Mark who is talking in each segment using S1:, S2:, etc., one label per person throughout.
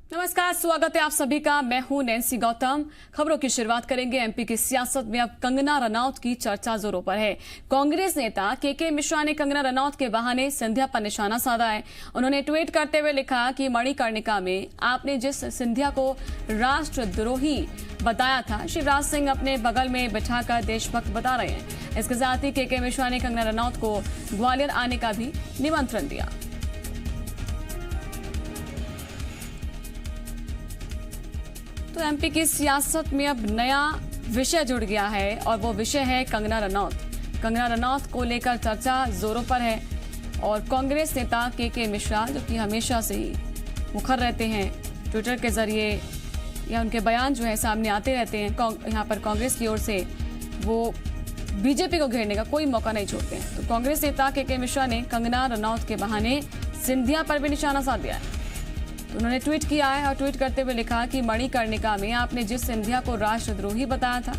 S1: नमस्कार, स्वागत है आप सभी का। मैं हूं नैन्सी गौतम। खबरों की शुरुआत करेंगे। एमपी की सियासत में अब कंगना रनौत की चर्चा जोरों पर है। कांग्रेस नेता के मिश्रा ने कंगना रनौत के बहाने सिंधिया पर निशाना साधा है। उन्होंने ट्वीट करते हुए लिखा कि मणिकर्णिका में आपने जिस सिंधिया को राष्ट्रद्रोही बताया था, शिवराज सिंह अपने बगल में बिठाकर देशभक्त बता रहे हैं। इसके साथ ही के मिश्रा ने कंगना रनौत को ग्वालियर आने का भी निमंत्रण दिया। तो एमपी की सियासत में अब नया विषय जुड़ गया है और वो विषय है कंगना रनौत। कंगना रनौत को लेकर चर्चा जोरों पर है और कांग्रेस नेता के मिश्रा, जो कि हमेशा से ही मुखर रहते हैं ट्विटर के जरिए या उनके बयान जो है सामने आते रहते हैं, यहाँ पर कांग्रेस की ओर से वो बीजेपी को घेरने का कोई मौका नहीं छोड़ते हैं। तो कांग्रेस नेता के मिश्रा ने कंगना रनौत के बहाने सिंधिया पर भी निशाना साध दिया है। उन्होंने ट्वीट किया है और ट्वीट करते हुए लिखा कि मणिकर्णिका में आपने जिस सिंधिया को राष्ट्रद्रोही बताया था,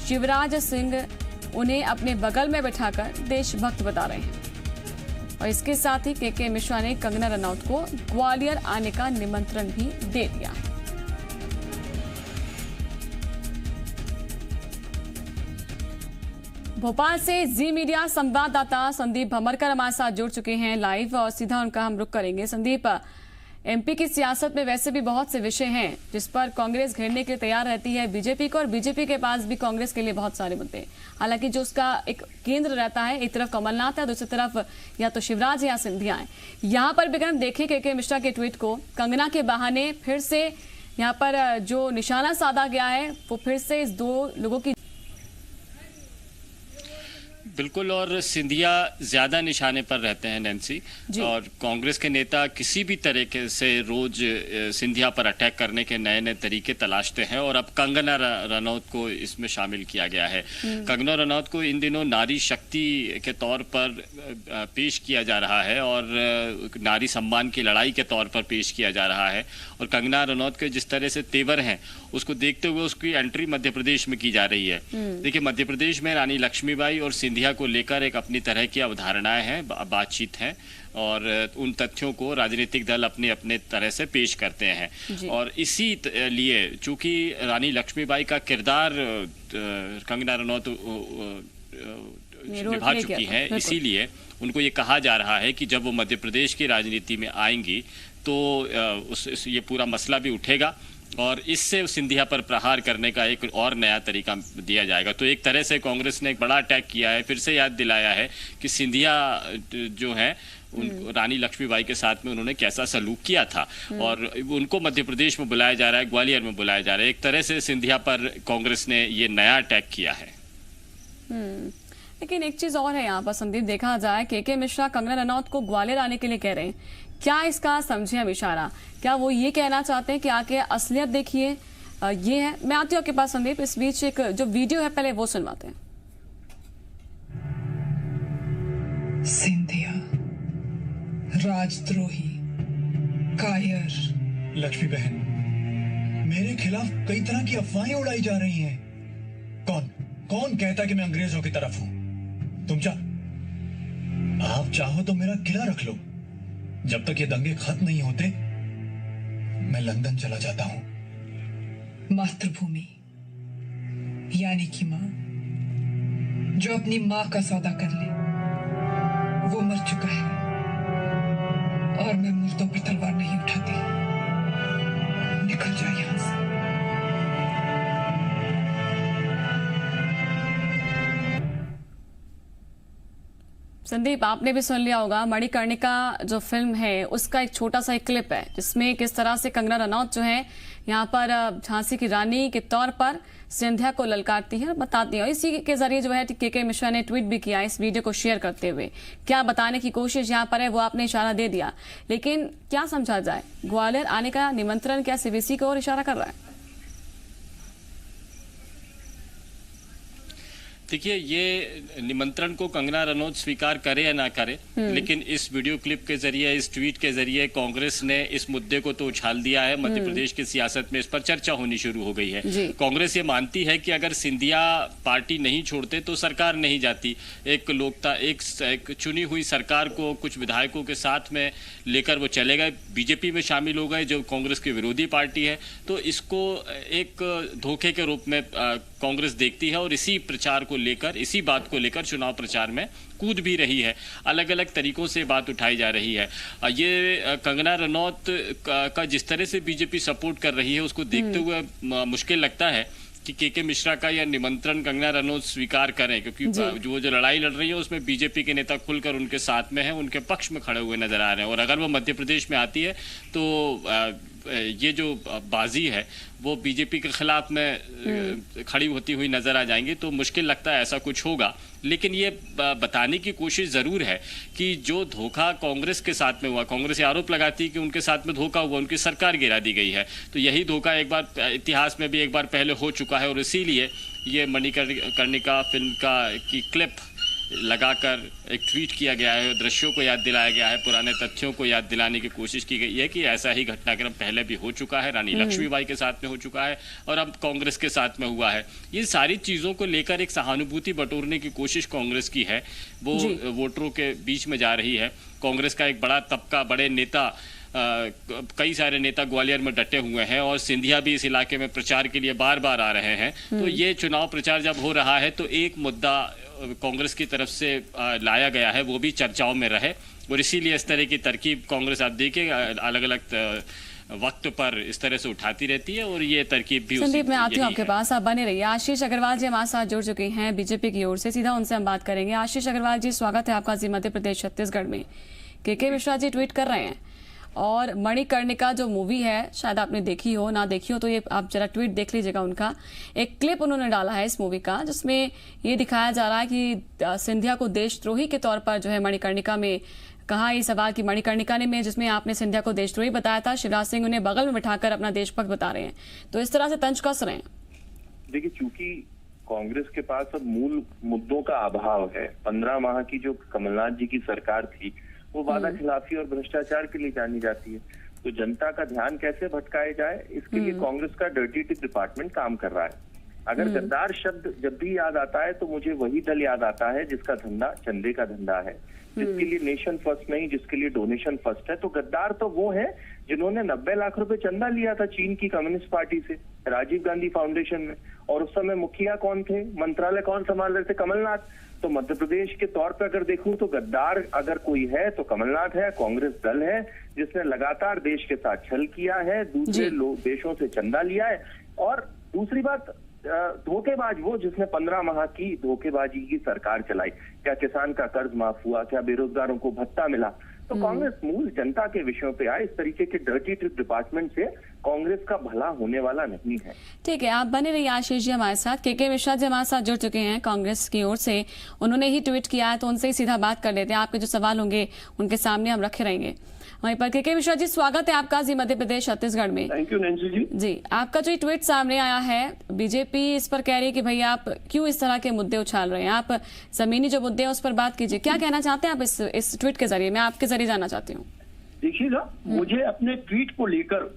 S1: शिवराज सिंह उन्हें अपने बगल में बिठाकर देशभक्त बता रहे हैं। और इसके साथ ही के मिश्रा ने कंगना रनौत को ग्वालियर आने का निमंत्रण भी दे दिया। भोपाल से जी मीडिया संवाददाता संदीप भमरकर हमारे साथ जुड़ चुके हैं लाइव और सीधा उनका हम रुख करेंगे। संदीप, एमपी की सियासत में वैसे भी बहुत से विषय हैं जिस पर कांग्रेस घेरने के लिए तैयार रहती है बीजेपी को, और बीजेपी के पास भी कांग्रेस के लिए बहुत सारे मुद्दे। हालांकि जो उसका एक केंद्र रहता है, एक तरफ कमलनाथ है, दूसरी तरफ या तो शिवराज है या सिंधिया है। यहाँ पर भी अगर हम देखें के मिश्रा के ट्वीट को, कंगना के बहाने फिर से यहाँ पर जो निशाना साधा गया है वो फिर से इस दो लोगों की
S2: बिल्कुल, और सिंधिया ज्यादा निशाने पर रहते हैं नैन्सी, और कांग्रेस के नेता किसी भी तरीके से रोज सिंधिया पर अटैक करने के नए नए तरीके तलाशते हैं और अब कंगना रनौत को इसमें शामिल किया गया है। कंगना रनौत को इन दिनों नारी शक्ति के तौर पर पेश किया जा रहा है और नारी सम्मान की लड़ाई के तौर पर पेश किया जा रहा है, और कंगना रनौत के जिस तरह से तेवर हैं उसको देखते हुए उसकी एंट्री मध्य प्रदेश में की जा रही है। देखिए, मध्य प्रदेश में रानी लक्ष्मीबाई और सिंधिया को लेकर एक अपनी तरह की अवधारणाएं हैं, बातचीत है, और उन तथ्यों को राजनीतिक दल अपने अपने तरह से पेश करते हैं। और इसी लिए चूंकि रानी लक्ष्मीबाई का किरदार कंगना रनौत निभा चुकी है, इसीलिए उनको ये कहा जा रहा है कि जब वो मध्य प्रदेश की राजनीति में आएंगी तो ये पूरा मसला भी उठेगा और इससे सिंधिया पर प्रहार करने का एक और नया तरीका दिया जाएगा। तो एक तरह से कांग्रेस ने एक बड़ा अटैक किया है, फिर से याद दिलाया है कि सिंधिया जो है रानी लक्ष्मीबाई के साथ में उन्होंने कैसा सलूक किया था, और उनको मध्य प्रदेश में बुलाया जा रहा है, ग्वालियर में बुलाया जा रहा है। एक तरह से सिंधिया पर कांग्रेस ने ये नया अटैक किया है।
S1: लेकिन एक चीज और है यहाँ पर संदीप, देखा जाए के मिश्रा कंगना रनौत को ग्वालियर आने के लिए कह रहे हैं, क्या इसका समझे हम इशारा? क्या वो ये कहना चाहते हैं कि आके असलियत देखिए ये है? मैं आती हूँ आपके पास संदीप, इस बीच एक जो वीडियो है पहले वो सुनवाते हैं।
S3: सिंधिया राजद्रोही कायर।
S4: लक्ष्मी बहन, मेरे खिलाफ कई तरह की अफवाहें उड़ाई जा रही हैं। कौन कहता कि मैं अंग्रेजों की तरफ हूं? आप चाहो तो मेरा किला रख लो। जब तक ये दंगे खत्म नहीं होते मैं लंदन चला जाता हूं।
S3: मातृभूमि यानी कि मां, जो अपनी मां का सौदा कर ले वो मर चुका है, और मैं मुर्दों पर तलवार नहीं उठाती। निकल जा यहां से।
S1: संदीप, आपने भी सुन लिया होगा, मणिकर्णिका जो फिल्म है उसका एक छोटा सा एक क्लिप है जिसमें किस तरह से कंगना रनौत जो है यहाँ पर झांसी की रानी के तौर पर सिंधिया को ललकारती है और बताती है। और इसी के जरिए जो है के मिश्रा ने ट्वीट भी किया इस वीडियो को शेयर करते हुए। क्या बताने की कोशिश यहाँ पर है वो आपने इशारा दे दिया, लेकिन क्या समझा जाए? ग्वालियर आने का निमंत्रण क्या सीबीसी को और इशारा कर रहा है?
S2: देखिए, ये निमंत्रण को कंगना रनौत स्वीकार करे या ना करे, लेकिन इस वीडियो क्लिप के जरिए, इस ट्वीट के जरिए कांग्रेस ने इस मुद्दे को तो उछाल दिया है। मध्य प्रदेश की सियासत में इस पर चर्चा होनी शुरू हो गई है। कांग्रेस ये मानती है कि अगर सिंधिया पार्टी नहीं छोड़ते तो सरकार नहीं जाती। एक चुनी हुई सरकार को कुछ विधायकों के साथ में लेकर वो चले गए, बीजेपी में शामिल हो गए जो कांग्रेस की विरोधी पार्टी है। तो इसको एक धोखे के रूप में कांग्रेस देखती है और इसी प्रचार को लेकर, इसी बात को लेकर चुनाव प्रचार में कूद भी रही है। अलग अलग तरीकों से बात उठाई जा रही है। ये कंगना रनौत का जिस तरह से बीजेपी सपोर्ट कर रही है, उसको देखते हुए मुश्किल लगता है कि के मिश्रा का यह निमंत्रण कंगना रनौत स्वीकार करें, क्योंकि जो लड़ाई लड़ रही है उसमें बीजेपी के नेता खुलकर उनके साथ में हैं, उनके पक्ष में खड़े हुए नजर आ रहे हैं। और अगर वो मध्य प्रदेश में आती है तो ये जो बाजी है वो बीजेपी के खिलाफ में खड़ी होती हुई नजर आ जाएंगी। तो मुश्किल लगता है ऐसा कुछ होगा, लेकिन ये बताने की कोशिश जरूर है कि जो धोखा कांग्रेस के साथ में हुआ, कांग्रेस आरोप लगाती है कि उनके साथ में धोखा हुआ, उनकी सरकार गिरा दी गई है। तो यही धोखा एक बार इतिहास में भी एक बार पहले हो चुका है और इसीलिए ये मणिकर्णिका फिल्म की क्लिप लगाकर एक ट्वीट किया गया है, दृश्यों को याद दिलाया गया है, पुराने तथ्यों को याद दिलाने की कोशिश की गई है कि ऐसा ही घटनाक्रम पहले भी हो चुका है, रानी लक्ष्मीबाई के साथ में हो चुका है और अब कांग्रेस के साथ में हुआ है। ये सारी चीज़ों को लेकर एक सहानुभूति बटोरने की कोशिश कांग्रेस की है, वो वोटरों के बीच में जा रही है। कांग्रेस का एक बड़ा तबका, बड़े नेता, कई सारे नेता ग्वालियर में डटे हुए हैं और सिंधिया भी इस इलाके में प्रचार के लिए बार बार आ रहे हैं। तो ये चुनाव प्रचार जब हो रहा है तो एक मुद्दा कांग्रेस की तरफ से लाया गया है, वो भी चर्चाओं में रहे और इसीलिए इस तरह की तरकीब कांग्रेस आप देखिए अलग अलग वक्त पर इस तरह से उठाती रहती है और ये तरकीब भी
S1: संदीप, मैं आती हूँ आपके पास, आप बने रहिए। आशीष अग्रवाल जी हमारे साथ जुड़ चुके हैं बीजेपी की ओर से, सीधा उनसे हम बात करेंगे। आशीष अग्रवाल जी, स्वागत है आपका जी मध्य प्रदेश छत्तीसगढ़ में। के मिश्रा जी ट्वीट कर रहे हैं और मणिकर्णिका जो मूवी है, शायद आपने देखी हो, ना देखी हो तो ये आप जरा ट्वीट देख लीजिएगा। उनका एक क्लिप उन्होंने डाला है इस मूवी का, जिसमें ये दिखाया जा रहा है कि सिंधिया को देशद्रोही के तौर पर जो है मणिकर्णिका में कहा ये सवाल कि मणिकर्णिका ने में जिसमें आपने सिंधिया को देशद्रोही बताया था, शिवराज सिंह उन्हें बगल में बिठाकर अपना देशभक्त बता रहे हैं। तो इस तरह से तंज कस रहे हैं।
S5: देखिए, चूंकि कांग्रेस के पास अब मूल मुद्दों का अभाव है। 15 माह की जो कमलनाथ जी की सरकार थी वो वादा खिलाफी और भ्रष्टाचार के लिए जानी जाती है। तो जनता का ध्यान कैसे भटकाया जाए, इसके लिए कांग्रेस का डर्टी टिक डिपार्टमेंट काम कर रहा है। अगर गद्दार शब्द जब भी याद आता है तो मुझे वही दल याद आता है जिसका धंधा चंदे का धंधा है, जिसके लिए नेशन फर्स्ट नहीं, जिसके लिए डोनेशन फर्स्ट है। तो गद्दार तो वो है जिन्होंने 90 लाख रुपए चंदा लिया था चीन की कम्युनिस्ट पार्टी से, राजीव गांधी फाउंडेशन में, और उस समय मुखिया कौन थे, मंत्रालय कौन संभाल रहे थे, कमलनाथ। तो मध्य प्रदेश के तौर पर अगर देखूं तो गद्दार अगर कोई है तो कमलनाथ है। कांग्रेस दल है जिसने लगातार देश के साथ छल किया है, दूसरे देशों से चंदा लिया है। और दूसरी बात, धोखेबाज वो जिसने 15 माह की धोखेबाजी की सरकार चलाई। क्या किसान का कर्ज माफ हुआ, क्या बेरोजगारों को भत्ता मिला? तो कांग्रेस मूल जनता के विषयों पे आए। इस तरीके के डर्टी ट्रिक डिपार्टमेंट से कांग्रेस का भला होने वाला नहीं है।
S1: ठीक है, आप बने रहिए आशीष जी हमारे साथ। के मिश्रा जी हमारे साथ जुड़ चुके हैं कांग्रेस की ओर से, उन्होंने ही ट्वीट किया है तो उनसे ही सीधा बात कर लेते हैं। आपके जो सवाल होंगे उनके सामने हम रखे रहेंगे। वहीं पर के मिश्रा जी, स्वागत है आपका जी मध्य प्रदेश छत्तीसगढ़ में।
S6: थैंक यू नैंसी जी।
S1: जी, आपका जो ट्वीट सामने आया है, बीजेपी इस पर कह रही है कि भाई आप क्यों इस तरह के मुद्दे उछाल रहे हैं, आप जमीनी जो मुद्दे हैं उस पर बात कीजिए। क्या कहना चाहते हैं आप इस ट्वीट के जरिए? मैं आपके जरिए जानना चाहती हूँ।
S6: देखिएगा, मुझे अपने ट्वीट को लेकर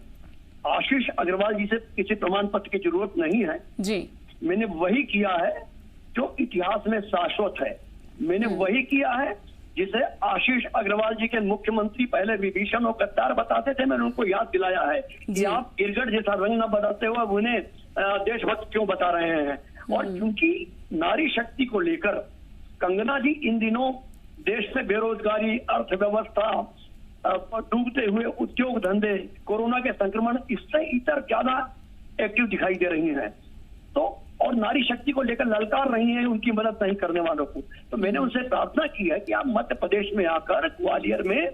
S6: आशीष अग्रवाल जी से किसी प्रमाण पत्र की जरूरत नहीं है
S1: जी।
S6: मैंने वही किया है जो इतिहास में शाश्वत है। मैंने वही किया है जिसे आशीष अग्रवाल जी के मुख्यमंत्री पहले विभीषण और गद्दार बताते थे। मैंने उनको याद दिलाया है कि आप गिरगट जैसा रंग न बदलते हुए उन्हें देशभक्त क्यों बता रहे हैं। और क्योंकि नारी शक्ति को लेकर कंगना जी इन दिनों देश में बेरोजगारी, अर्थव्यवस्था, डूबते हुए उद्योग धंधे, कोरोना के संक्रमण, इससे इतर ज्यादा एक्टिव दिखाई दे रही हैं। तो और नारी शक्ति को लेकर ललकार रही है उनकी मदद नहीं करने वालों को। तो मैंने उनसे प्रार्थना की है कि आप मध्य प्रदेश में आकर ग्वालियर में,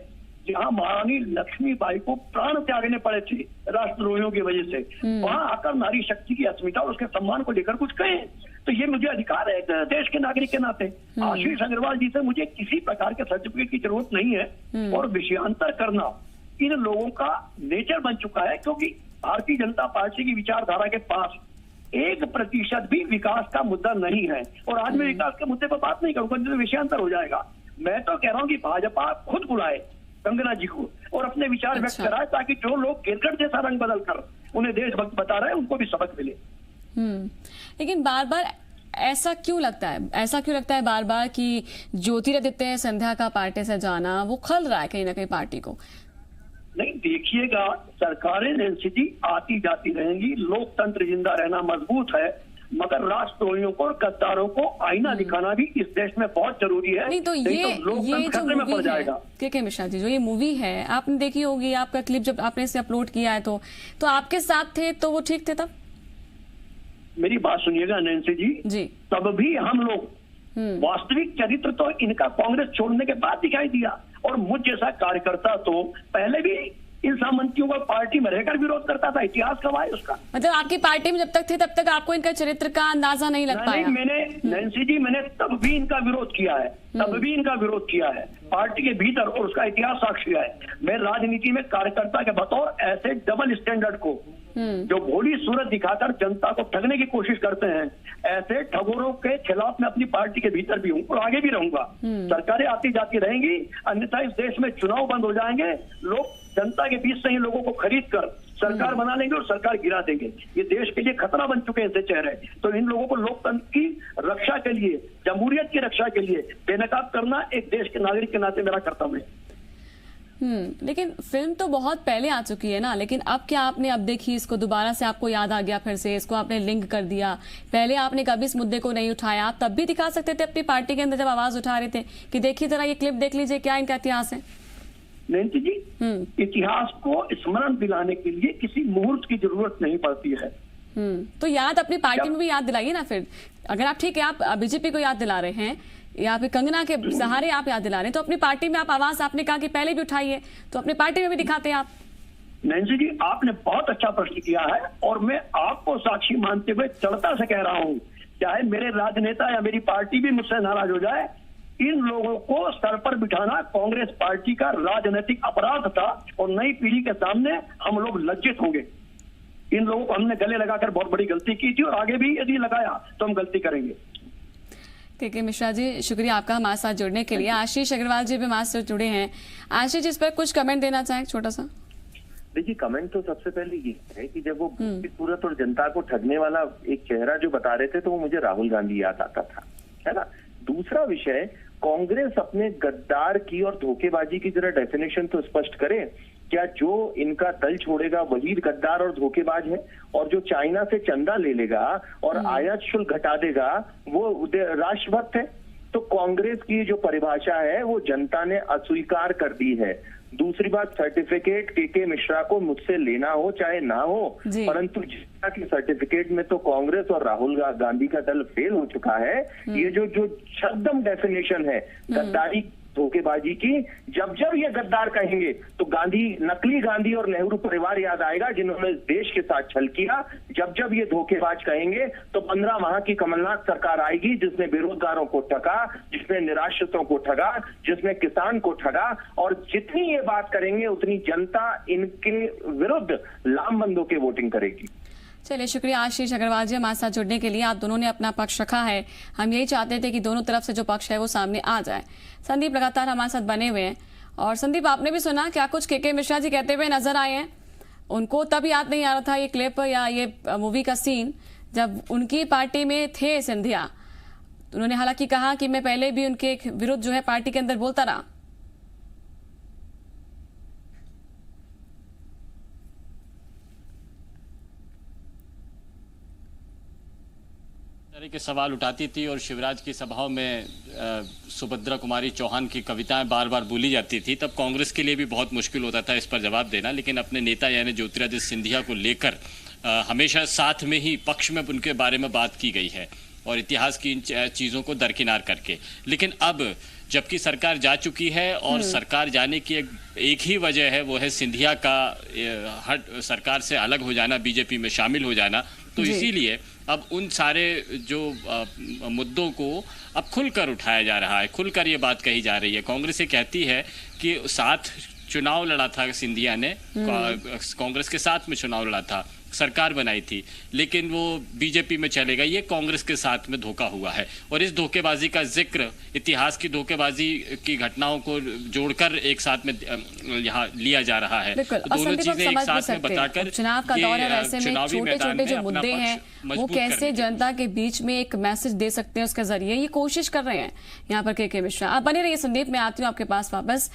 S6: जहां महारानी लक्ष्मीबाई को प्राण त्यागने पड़े थे राष्ट्रद्रोहियों की वजह से, वहां आकर नारी शक्ति की अस्मिता और उसके सम्मान को लेकर कुछ कहें। तो ये मुझे अधिकार है देश के नागरिक के नाते। आशीष अग्रवाल जी से मुझे किसी प्रकार के सर्टिफिकेट की जरूरत नहीं है। और विषयांतर करना इन लोगों का नेचर बन चुका है, क्योंकि भारतीय जनता पार्टी की विचारधारा के पास 1% भी विकास का मुद्दा नहीं है। और आज मैं विकास के मुद्दे पर बात नहीं करूंगा, तो विषयांतर हो जाएगा। मैं तो कह रहा हूं कि भाजपा खुद बुलाए कंगना जी को और अपने विचार व्यक्त कराए, ताकि जो लोग गिरगट जैसा रंग बदल कर उन्हें देशभक्त बता रहे हैं, उनको भी सबक मिले।
S1: लेकिन बार बार ऐसा क्यों लगता है बार बार कि ज्योतिरादित्य सिंधिया का पार्टी से जाना वो खल रहा है कहीं ना कहीं पार्टी को?
S6: नहीं, देखिएगा, सरकारें नैन्सी जी आती जाती रहेंगी, लोकतंत्र जिंदा रहना मजबूत है, मगर राष्ट्रद्रोहियों को और गद्दारों को आईना दिखाना भी इस देश में बहुत जरूरी है।
S1: नहीं तो ये जो मूवी है के मिश्रा जी, जो ये मूवी है आपने देखी होगी, आपका क्लिप जब आपने इसे अपलोड किया है तो आपके साथ थे तो वो ठीक थे तब?
S6: मेरी बात सुनिएगा नैन्सी जी, तब भी हम लोग वास्तविक चरित्र तो इनका कांग्रेस छोड़ने के बाद दिखाई दिया। और मुझ जैसा कार्यकर्ता तो पहले भी इन सामंतियों का पार्टी में रहकर विरोध करता था। इतिहास गवाह है उसका।
S1: मतलब आपकी पार्टी में जब तक थे तब तक आपको इनका चरित्र का अंदाजा नहीं लग पाया?
S6: मैंने नैन्सी जी, मैंने तब भी इनका विरोध किया है, पार्टी के भीतर, और उसका इतिहास साक्षी है। मैं राजनीति में कार्यकर्ता के बतौर ऐसे डबल स्टैंडर्ड को, जो भोली सूरत दिखाकर जनता को ठगने की कोशिश करते हैं, ऐसे ठगोरों के खिलाफ मैं अपनी पार्टी के भीतर भी हूं और आगे भी रहूंगा। सरकारें आती जाती रहेंगी, अन्यथा इस देश में चुनाव बंद हो जाएंगे, लोग जनता के बीच से ही लोगों को खरीद कर सरकार बना लेंगे और सरकार गिरा देंगे। ये देश के लिए खतरा बन चुके हैं ऐसे चेहरे। तो इन लोगों को लोकतंत्र की रक्षा के लिए, जमहूरियत की रक्षा के लिए बेनकाब करना एक देश के नागरिक के नाते मेरा कर्तव्य है।
S1: लेकिन फिल्म तो बहुत पहले आ चुकी है ना, लेकिन अब क्या आपने अब देखी इसको, दोबारा से आपको याद आ गया, फिर से इसको आपने लिंक कर दिया? पहले आपने कभी इस मुद्दे को नहीं उठाया, आप तब भी दिखा सकते थे अपनी पार्टी के अंदर जब आवाज उठा रहे थे कि देखिए जरा ये क्लिप देख लीजिए, क्या इनका इतिहास है।
S6: नैन्सी जी, इतिहास को स्मरण दिलाने के लिए किसी मुहूर्त की जरूरत नहीं पड़ती है।
S1: तो याद अपनी पार्टी में भी याद दिलाइए ना फिर। अगर आप ठीक है, आप बीजेपी को याद दिला रहे हैं या फिर कंगना के सहारे आप याद दिला रहे हैं, तो अपनी पार्टी में आप आवाज, आपने कहा कि पहले भी उठाइए, तो अपनी पार्टी में भी दिखाते हैं आप।
S6: नैन्सी जी, आपने बहुत अच्छा प्रश्न किया है और मैं आपको साक्षी मानते हुए चढ़ता से कह रहा हूं, चाहे मेरे राजनेता या मेरी पार्टी भी मुझसे नाराज हो जाए, इन लोगों को सर पर बिठाना कांग्रेस पार्टी का राजनीतिक अपराध था और नई पीढ़ी के सामने हम लोग लज्जित होंगे। इन लोगों को हमने गले लगाकर बहुत बड़ी गलती की थी और आगे भी यदि लगाया तो हम गलती करेंगे।
S1: के मिश्रा जी, शुक्रिया आपका हमारे साथ जुड़ने के लिए। आशीष अग्रवाल जी भी हमारे साथ जुड़े हैं। आशीष जी, इस पर कुछ कमेंट देना चाहें छोटा सा?
S5: देखिए, कमेंट तो सबसे पहले ये है कि जब वो सूरत और जनता को ठगने वाला एक चेहरा जो बता रहे थे, तो वो मुझे राहुल गांधी याद आता था, है ना। दूसरा विषय, कांग्रेस अपने गद्दार की और धोखेबाजी की जरा डेफिनेशन तो स्पष्ट करे। क्या जो इनका दल छोड़ेगा वही गद्दार और धोखेबाज है, और जो चाइना से चंदा ले लेगा और आयात शुल्क घटा देगा वो राष्ट्रभक्त है? तो कांग्रेस की जो परिभाषा है वो जनता ने अस्वीकार कर दी है। दूसरी बात, सर्टिफिकेट के मिश्रा को मुझसे लेना हो चाहे ना हो, परंतु जनता की सर्टिफिकेट में तो कांग्रेस और राहुल गांधी का दल फेल हो चुका है। ये जो शब्दम डेफिनेशन है गद्दारी धोखेबाजी की, जब जब ये गद्दार कहेंगे तो गांधी, नकली गांधी और नेहरू परिवार याद आएगा जिन्होंने देश के साथ छल किया। जब जब ये धोखेबाज कहेंगे तो 15 माह की कमलनाथ सरकार आएगी जिसने बेरोजगारों को ठगा, जिसने निराश्रितों को ठगा, जिसने किसान को ठगा, और जितनी ये बात करेंगे उतनी जनता इनके विरुद्ध लामबंदों के वोटिंग करेगी।
S1: चलिए, शुक्रिया आशीष अग्रवाल जी हमारे साथ जुड़ने के लिए। आप दोनों ने अपना पक्ष रखा है, हम यही चाहते थे कि दोनों तरफ से जो पक्ष है वो सामने आ जाए। संदीप लगातार हमारे साथ बने हुए हैं, और संदीप, आपने भी सुना क्या कुछ के मिश्रा जी कहते हुए नजर आए हैं? उनको तब याद नहीं आ रहा था ये क्लिप या ये मूवी का सीन जब उनकी पार्टी में थे सिंधिया। उन्होंने हालांकि कहा कि मैं पहले भी उनके विरुद्ध जो है पार्टी के अंदर बोलता रहा।
S2: तरह के सवाल उठाती थी और शिवराज की सभाओं में सुभद्रा कुमारी चौहान की कविताएं बार बार बोली जाती थी, तब कांग्रेस के लिए भी बहुत मुश्किल होता था इस पर जवाब देना। लेकिन अपने नेता यानी ज्योतिरादित्य सिंधिया को लेकर हमेशा साथ में ही पक्ष में उनके बारे में बात की गई है और इतिहास की इन चीज़ों को दरकिनार करके। लेकिन अब जबकि सरकार जा चुकी है और सरकार जाने की एक ही वजह है, वो है सिंधिया का सरकार से अलग हो जाना, बीजेपी में शामिल हो जाना। तो इसीलिए अब उन सारे जो मुद्दों को अब खुलकर उठाया जा रहा है, खुलकर ये बात कही जा रही है। कांग्रेस ये कहती है कि साथ चुनाव लड़ा था सिंधिया ने, कांग्रेस के साथ में चुनाव लड़ा था, सरकार बनाई थी, लेकिन वो बीजेपी में चले गए। ये कांग्रेस के साथ में धोखा हुआ है और इस धोखेबाजी का जिक्र, इतिहास की धोखेबाजी की घटनाओं को जोड़कर एक साथ में यहाँ लिया जा रहा है।
S1: बिल्कुल,
S2: तो दोनों चीजें एक साथ में बताकर
S1: चुनाव का दौर है, वैसे में छोटे छोटे जो मुद्दे हैं वो कैसे जनता के बीच में एक मैसेज दे सकते हैं, उसके जरिए ये कोशिश कर रहे हैं यहाँ पर के मिश्रा। आप बने रहिए संदीप, मैं आती हूँ आपके पास वापस।